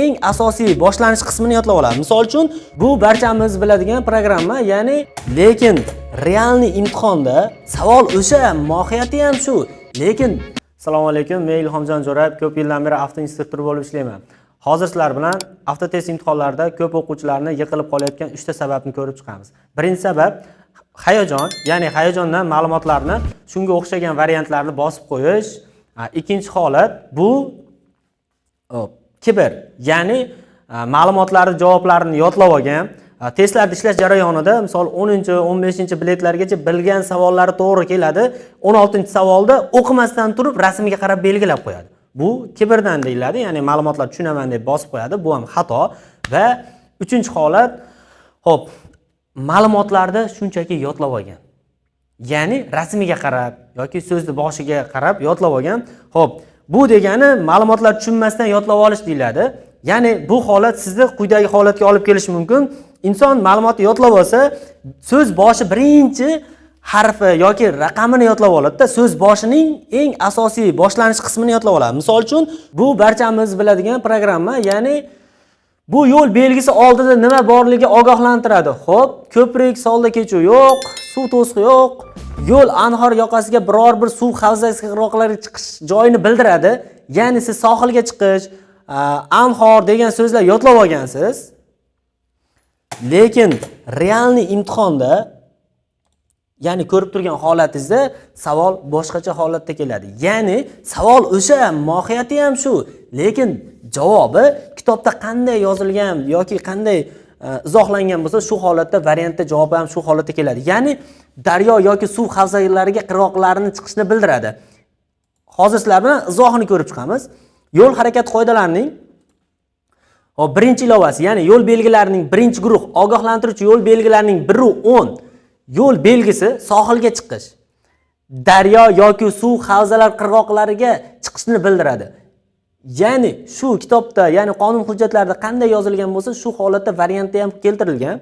eng asosiy boshlanish qismini yodlab oladi. Misol uchun, bu barchamiz biladigan programma, ya'ni lekin realniy imtihonda savol o'sha, mohiyati ham shu. Lekin Assalomu alaykum, men Ilhomjon Jo'rayev, ko'p yildan beri avto instruktori bo'lib ishlayman. Hozir sizlar bilan avtotest imtihonlarida ko'p o'quvchilarni yiqilib qolayotgan 3 ta sababni ko'rib chiqamiz. Birinchi sabab hayajon, ya'ni hayajondan ma'lumotlarni shunga o'xshagan variantlarni bosib qo'yish. Ikkinchi holat bu kibr, ya'ni ma'lumotlarni javoblarini yodlab olgan, testlarda ishlash jarayonida misol 10-15 biletlargacha bilgan savollari to'g'ri keladi, 16-savolda o'qimasdan turib rasmga qarab belgilab qo'yadi. Bu kibrdan deyiladi, ya'ni ma'lumotlar tushunaman deb bosib qo'yadi. Bu ham xato. Va uchinchi holat, xo'p, ma'lumotlarni shunchaki yodlab olgan. Ya'ni rasmiga qarab yoki so'zni boshiga qarab yodlab olgan. Xo'p, bu degani ma'lumotlar tushunmasdan yodlab olish deyiladi. Ya'ni bu holat sizni quyidagi holatga olib kelishi mumkin. Inson ma'lumotni yodlab olsa, so'z boshi birinchi harfi yoki raqamini yodlab oladi-da, so'z boshining eng asosiy boshlanish qismini yodlab oladi. Misol uchun, bu barchamiz biladigan programma, ya'ni bu yo'l belgisi oldida nima borligi ogohlantiradi. Xo'p, ko'prik, solda kechuv yo'q, suv to'siq yo'q, yo'l anhor yoqasiga biror bir suv havzasi qirg'oqlariga chiqish joyini bildiradi. Ya'ni siz sohilga chiqish, anhor degan so'zlar yodlab olgansiz. Lekin realniy imtihonda, ya'ni ko'rib turgan holatingizda savol boshqacha holatda keladi. Ya'ni savol o'sha, mohiyati ham shu, lekin javobi kitobda qanday yozilgan yoki qanday izohlangan bo'lsa, shu holatda variantda javobi ham shu holatda keladi. Ya'ni daryo yoki suv havzalariga qirg'oqlarini chiqishni bildiradi. Hozir sizlar bilan izohini ko'rib chiqamiz. Yo'l harakati qoidalarining birinchi ilovasi, ya'ni yo'l belgilarining birinchi guruh, ogohlantiruvchi yo'l belgilarining 1-10 yo'l belgisi sohilga chiqish, daryo yoki suv havzalar qirg'oqlariga chiqishni bildiradi. Ya'ni shu kitobda, ya'ni qonun hujjatlarida qanday yozilgan bo'lsa, shu holatda variantda ham keltirilgan.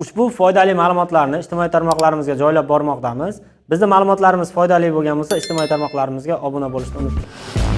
Ushbu foydali ma'lumotlarni ijtimoiy tarmoqlarimizga joylab bormoqdamiz. Bizning ma'lumotlarimiz foydali bo'lgan bo'lsa, ijtimoiy tarmoqlarimizga obuna bo'lishni unutmang.